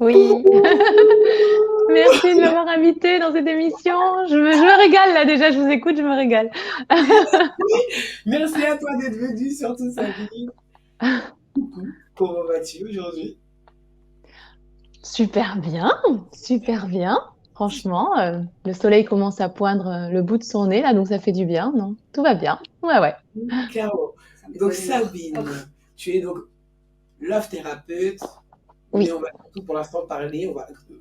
Oui. Merci de m'avoir invitée dans cette émission. Je me régale là déjà, je vous écoute, je me régale. Merci à toi d'être venu, surtout Sabine. Coucou, comment vas-tu aujourd'hui? Super bien, super bien. Franchement, le soleil commence à poindre le bout de son nez là, donc ça fait du bien, non? Tout va bien. Ouais, ouais. Caro. Donc Sabine, tu es donc love thérapeute, mais Oui. on va surtout pour l'instant parler.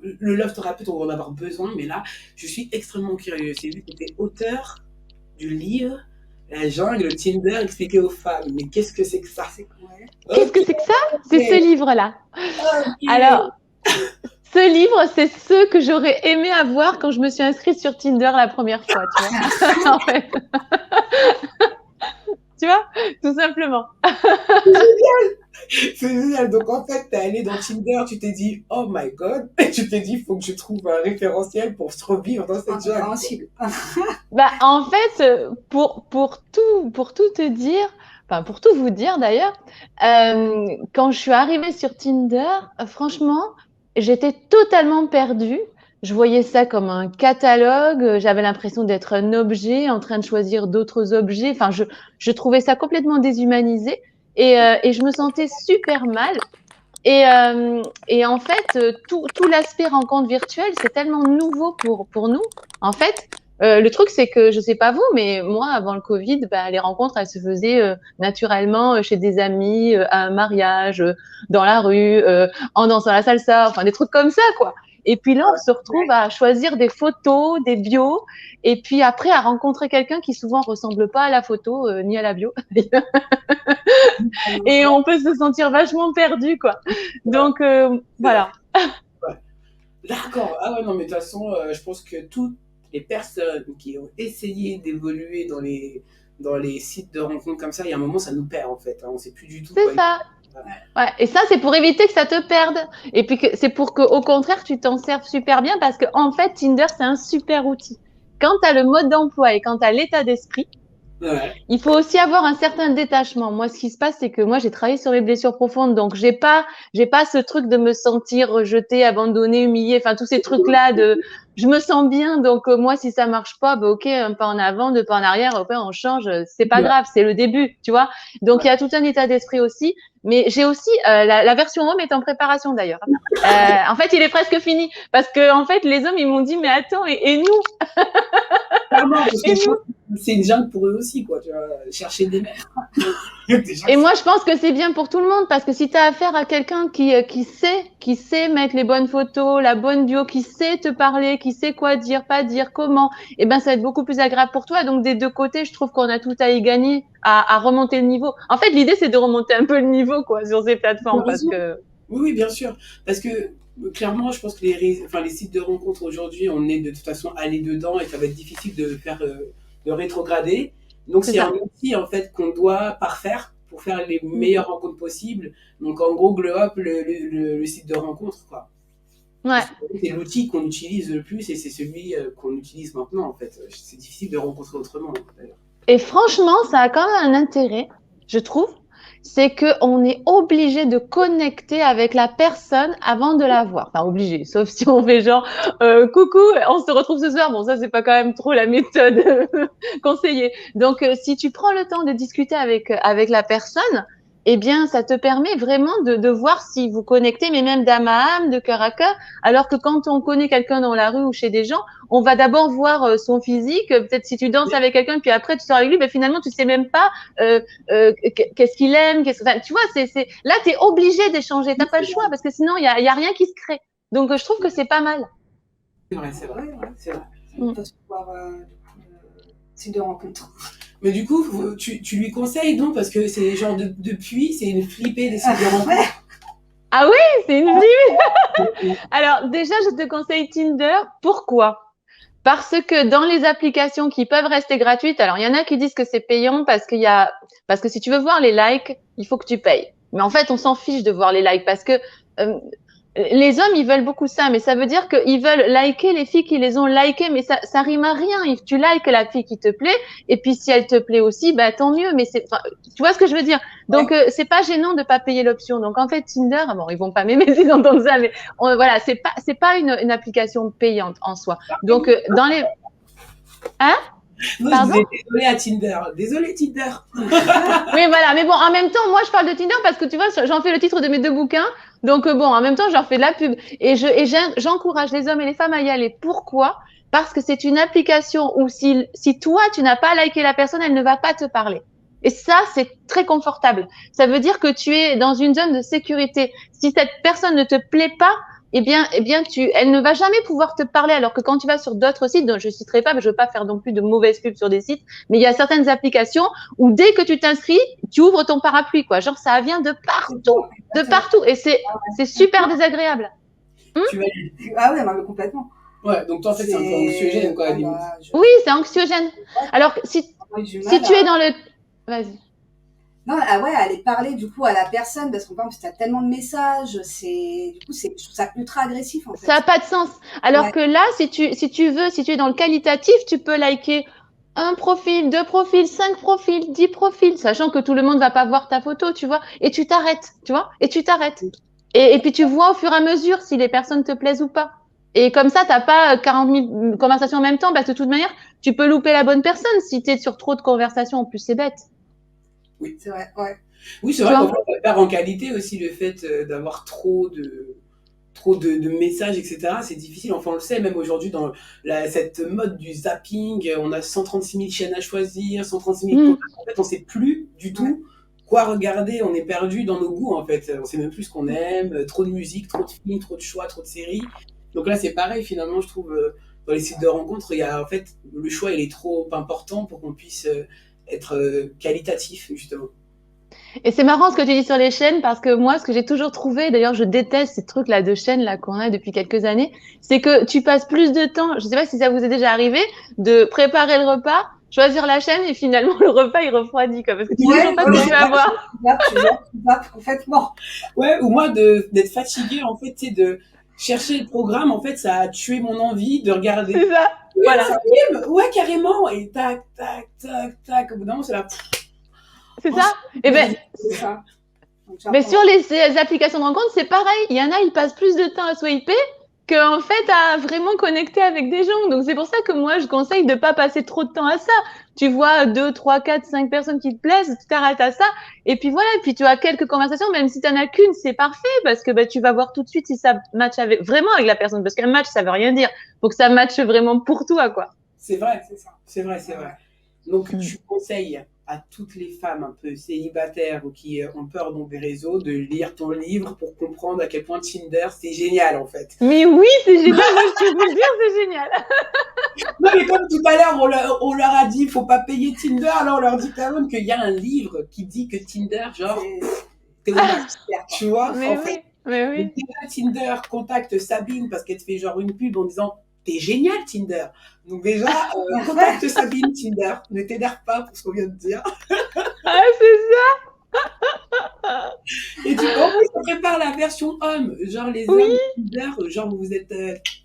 Le love thérapeute, on va en avoir besoin, mais là, je suis extrêmement curieuse. J'ai vu que tu étais auteur du livre La jungle Tinder expliqué aux femmes. Mais qu'est-ce que c'est que ça? Qu'est-ce Ok, que c'est que ça? C'est ce livre-là. Alors, ok. ce livre, c'est ce que j'aurais aimé avoir quand je me suis inscrite sur Tinder la première fois, tu vois. En fait, tu vois, tout simplement. C'est génial. Donc, en fait, t'es allé dans Tinder, tu t'es dit, oh my god, et tu t'es dit, il faut que je trouve un référentiel pour se revivre dans cette jungle. Bah, en fait, pour tout te dire, enfin, pour tout vous dire d'ailleurs, quand je suis arrivée sur Tinder, franchement, j'étais totalement perdue. Je voyais ça comme un catalogue, j'avais l'impression d'être un objet en train de choisir d'autres objets. Enfin, je trouvais ça complètement déshumanisé et je me sentais super mal. Et en fait, tout l'aspect rencontre virtuelle, c'est tellement nouveau pour nous. En fait, le truc, c'est que, je sais pas vous, mais moi, avant le Covid, bah, les rencontres, elles se faisaient naturellement chez des amis, à un mariage, dans la rue, en dansant la salsa, enfin des trucs comme ça, quoi. Et puis là, on se retrouve à choisir des photos, des bios, et puis après à rencontrer quelqu'un qui souvent ressemble pas à la photo ni à la bio. Et on peut se sentir vachement perdu, quoi. Donc, C'est vrai. voilà. Ouais. D'accord. Ah ouais, non, mais de toute façon, je pense que toutes les personnes qui ont essayé d'évoluer dans les sites de rencontres comme ça, il y a un moment, ça nous perd, en fait, hein. On ne sait plus du tout C'est quoi. ça. Ouais. Et ça, c'est pour éviter que ça te perde. Et puis, c'est pour que, au contraire, tu t'en serves super bien parce que, en fait, Tinder, c'est un super outil. Quand tu as le mode d'emploi et quand tu as l'état d'esprit, Ouais. il faut aussi avoir un certain détachement. Moi, ce qui se passe, c'est que moi, j'ai travaillé sur mes blessures profondes, donc j'ai pas ce truc de me sentir rejetée, abandonnée, humiliée, enfin tous ces trucs-là de, je me sens bien, donc moi, si ça marche pas, bah ok, un pas en avant, deux pas en arrière, ok, on change, c'est pas Ouais. grave, c'est le début, tu vois. Donc il y Ouais. a tout un état d'esprit aussi, mais j'ai aussi la version homme est en préparation d'ailleurs. En fait, il est presque fini parce que en fait, les hommes ils m'ont dit mais attends et nous Clairement, parce que et je pense nous que c'est une jungle pour eux aussi, quoi, tu vois, chercher des mères. Déjà Et que moi, je pense que c'est bien pour tout le monde parce que si tu as affaire à quelqu'un qui sait mettre les bonnes photos, la bonne bio, qui sait te parler, qui sait quoi dire, pas dire, comment, eh ben, ça va être beaucoup plus agréable pour toi. Donc, des deux côtés, je trouve qu'on a tout à y gagner, à remonter le niveau. En fait, l'idée, c'est de remonter un peu le niveau, quoi, sur ces tu as plateformes parce raison. que Oui, oui, bien sûr. Parce que clairement, je pense que enfin, les sites de rencontres aujourd'hui, on est de toute façon allé dedans et ça va être difficile de faire de rétrograder. Donc, c'est c'est un ça. outil en fait qu'on doit parfaire pour faire les Mm. meilleures rencontres possibles. Donc, en gros, Glow Up, le site de rencontre, quoi. Ouais. C'est l'outil qu'on utilise le plus et c'est celui qu'on utilise maintenant, en fait. C'est difficile de rencontrer autrement, d'ailleurs. Et franchement, ça a quand même un intérêt, je trouve, c'est qu'on est obligé de connecter avec la personne avant de la voir. Enfin, obligé, sauf si on fait genre, coucou, on se retrouve ce soir. Bon, ça, c'est pas quand même trop la méthode conseillée. Donc, si tu prends le temps de discuter avec la personne, eh bien, ça te permet vraiment de voir si vous connectez, mais même d'âme à âme, de cœur à cœur. Alors que quand on connaît quelqu'un dans la rue ou chez des gens, on va d'abord voir son physique. Peut-être si tu danses avec quelqu'un, puis après tu sors avec lui, ben finalement tu sais même pas qu'est-ce qu'il aime, enfin, tu vois, là tu es obligé d'échanger, t'as pas le choix parce que sinon il y a rien qui se crée. Donc je trouve que c'est pas mal. C'est vrai, c'est vrai. C'est vrai. Mm. Site de rencontre. Mais du coup, tu lui conseilles, non? Parce que c'est genre depuis, c'est une flippée des sites de rencontres. Ah oui, c'est une vie. Alors déjà, je te conseille Tinder. Pourquoi? Parce que dans les applications qui peuvent rester gratuites, alors il y en a qui disent que c'est payant parce que si tu veux voir les likes, il faut que tu payes. Mais en fait, on s'en fiche de voir les likes parce que Les hommes, ils veulent beaucoup ça, mais ça veut dire qu'ils veulent liker les filles qui les ont likées, mais ça rime à rien. Tu likes la fille qui te plaît, et puis si elle te plaît aussi, bah tant mieux. Mais enfin, tu vois ce que je veux dire? Donc Ouais. c'est pas gênant de pas payer l'option. Donc en fait Tinder, bon, ils vont pas m'aimer s'ils entendent ça, mais voilà, c'est pas une application payante en soi. Donc dans les, hein? Moi, je Pardon? disais désolé à Tinder. Désolé Tinder. Oui, voilà. Mais bon, en même temps, moi, je parle de Tinder parce que tu vois, j'en fais le titre de mes 2 bouquins. Donc, bon, en même temps, j'en fais de la pub. J'encourage les hommes et les femmes à y aller. Pourquoi? Parce que c'est une application où si toi, tu n'as pas liké la personne, elle ne va pas te parler. Et ça, c'est très confortable. Ça veut dire que tu es dans une zone de sécurité. Si cette personne ne te plaît pas, elle ne va jamais pouvoir te parler. Alors que quand tu vas sur d'autres sites, dont je ne citerai pas, mais je veux pas faire non plus de mauvaises pubs sur des sites, mais il y a certaines applications où dès que tu t'inscris, tu ouvres ton parapluie, quoi. Genre, ça vient de partout, de partout. Et c'est super désagréable. Tu vas... Ah ouais, non, mais complètement. Ouais, donc toi, en fait, c'est un peu anxiogène, quoi, à la limite. Oui, c'est anxiogène. Alors, si tu es dans le... Vas-y. Non, ah ouais, aller parler du coup à la personne, parce qu'on parle, parce que t'as tellement de messages, du coup, je trouve ça ultra agressif en fait. Ça n'a pas de sens. Alors que là, si tu es dans le qualitatif, tu peux liker un profil, 2 profils, 5 profils, 10 profils, sachant que tout le monde va pas voir ta photo, tu vois, et tu t'arrêtes, tu vois, et tu t'arrêtes. Et puis tu vois au fur et à mesure si les personnes te plaisent ou pas. Et comme ça, t'as pas 40 000 conversations en même temps, parce que de toute manière, tu peux louper la bonne personne si tu es sur trop de conversations. En plus, c'est bête. Oui, c'est vrai, ouais. Oui, c'est vrai qu'en fait, ça perd en qualité aussi le fait d'avoir trop de messages, etc. C'est difficile. Enfin, on le sait, même aujourd'hui, dans cette mode du zapping, on a 136 000 chaînes à choisir, 136 000 contacts. En fait, on ne sait plus du tout quoi regarder. On est perdu dans nos goûts, en fait. On ne sait même plus ce qu'on aime. Trop de musique, trop de films, trop de choix, trop de séries. Donc là, c'est pareil, finalement, je trouve, dans les sites de rencontres, il y a, en fait, le choix, il est trop important pour qu'on puisse être qualitatif, justement. Et c'est marrant ce que tu dis sur les chaînes parce que moi, ce que j'ai toujours trouvé, d'ailleurs, je déteste ces trucs-là de chaînes là qu'on a depuis quelques années, c'est que tu passes plus de temps, je sais pas si ça vous est déjà arrivé, de préparer le repas, choisir la chaîne et finalement le repas il refroidit quoi, parce que tu sais toujours pas ce que tu vas avoir. Tu zappes complètement. Ouais, ou moi d'être fatiguée en fait, tu sais, de chercher le programme, en fait, ça a tué mon envie de regarder. C'est ça. Oui, Voilà. ça filme, ouais, carrément, et tac, tac, tac, tac, au bout d'un moment, c'est là. C'est ça. Et ben, C'est ça. mais sur les applications de rencontre, c'est pareil. Il y en a, ils passent plus de temps à swiper qu'en fait à vraiment connecter avec des gens. Donc c'est pour ça que moi, je conseille de pas passer trop de temps à ça. Tu vois 2, 3, 4, 5 personnes qui te plaisent, tu t'arrêtes à ça. Et puis voilà, puis tu as quelques conversations, même si tu n'en as qu'une, c'est parfait parce que bah, tu vas voir tout de suite si ça match vraiment avec la personne. Parce qu'un match, ça veut rien dire. Faut que ça matche vraiment pour toi, quoi. C'est vrai, c'est ça. C'est vrai, c'est vrai. Donc, je conseille à toutes les femmes un peu célibataires ou qui ont peur donc des réseaux de lire ton livre pour comprendre à quel point Tinder, c'est génial, en fait. Mais oui, c'est génial. Moi, je peux vous le dire, c'est génial. Non, mais comme tout à l'heure, on leur a dit, faut pas payer Tinder, alors on leur dit quand même qu'il y a un livre qui dit que Tinder, genre, t'es au max, tu vois, mais en oui, fait. mais oui. Déjà, Tinder contacte Sabine parce qu'elle te fait genre une pub en disant t'es génial Tinder. Donc déjà, contacte Sabine Tinder. Ne t'énerve pas pour ce qu'on vient de dire. Ah, c'est ça. Et tu en plus, on prépare la version homme. Genre les hommes Tinder, genre vous êtes,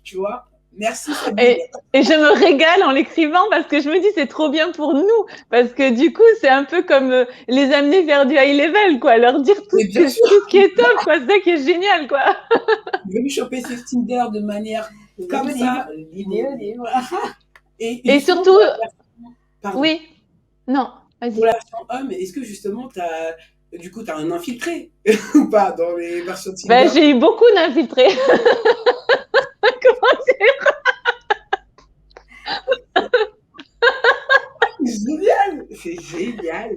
tu vois. Merci Sabine. Et je me régale en l'écrivant parce que je me dis c'est trop bien pour nous parce que du coup c'est un peu comme les amener vers du high level quoi, leur dire tout ce qui est top quoi, c'est ça qui est génial quoi. Je vais me choper sur Tinder de manière comme ça. Et surtout, oui, non, vas-y. Pour la version homme, est-ce que justement du coup, t'as un infiltré ou pas dans les versions Tinder? Ben, j'ai eu beaucoup d'infiltrés. Comment dire? C'est génial, c'est génial.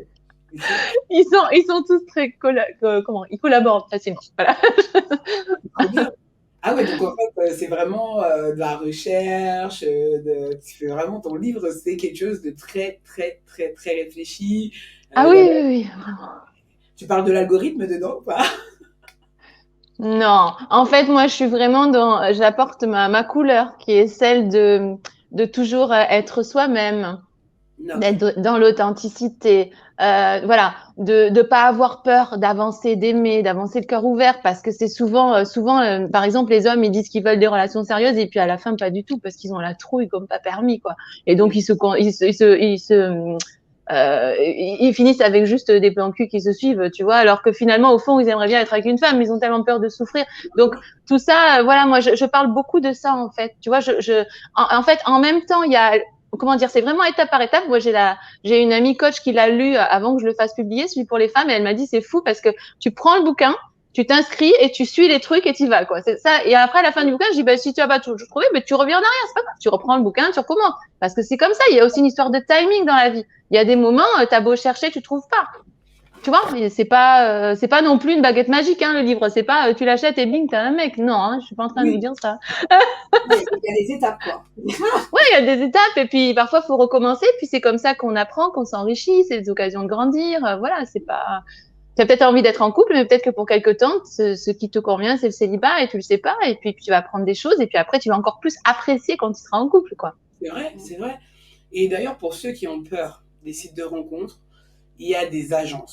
Ils sont tous très ils collaborent facilement. Voilà. Ah ouais, donc en fait, c'est vraiment de la recherche, tu fais vraiment ton livre, c'est quelque chose de très, très, très, très réfléchi. Ah oui, oui, oui, vraiment. Tu parles de l'algorithme dedans ou pas? Non, en fait, moi, je suis vraiment j'apporte ma couleur, qui est celle de toujours être soi-même. Ok. d'être dans l'authenticité, voilà, de pas avoir peur d'avancer, d'aimer, d'avancer le cœur ouvert, parce que c'est souvent, par exemple, les hommes, ils disent qu'ils veulent des relations sérieuses, et puis à la fin, pas du tout, parce qu'ils ont la trouille comme pas permis, quoi. Et donc, Oui. ils finissent avec juste des plans cul qui se suivent, tu vois, alors que finalement, au fond, ils aimeraient bien être avec une femme, mais ils ont tellement peur de souffrir. Donc, tout ça, voilà, moi, je parle beaucoup de ça, en fait. Tu vois, en fait, en même temps, il y a, comment dire, c'est vraiment étape par étape. Moi, j'ai une amie coach qui l'a lu avant que je le fasse publier, celui pour les femmes, et elle m'a dit, c'est fou parce que tu prends le bouquin, tu t'inscris et tu suis les trucs et tu vas, quoi. C'est ça. Et après, à la fin du bouquin, je dis, bah, si tu as pas tout trouvé, bah, tu reviens en arrière, c'est pas grave. Tu reprends le bouquin, tu recommences. Parce que c'est comme ça. Il y a aussi une histoire de timing dans la vie. Il y a des moments, t'as beau chercher, tu trouves pas. Tu vois, c'est pas non plus une baguette magique, hein, le livre. C'est pas, tu l'achètes et bing, t'as un mec. Non, hein, je suis pas en train de vous Oui, dire ça. il y a des étapes, quoi. Ouais, il y a des étapes et puis parfois faut recommencer. Puis c'est comme ça qu'on apprend, qu'on s'enrichit. C'est des occasions de grandir. Voilà, c'est pas. Tu as peut-être envie d'être en couple, mais peut-être que pour quelque temps, ce qui te convient, c'est le célibat et tu le sais pas. Et puis tu vas apprendre des choses et puis après tu vas encore plus apprécier quand tu seras en couple, quoi. C'est vrai, c'est vrai. Et d'ailleurs, pour ceux qui ont peur des sites de rencontres, il y a des agences.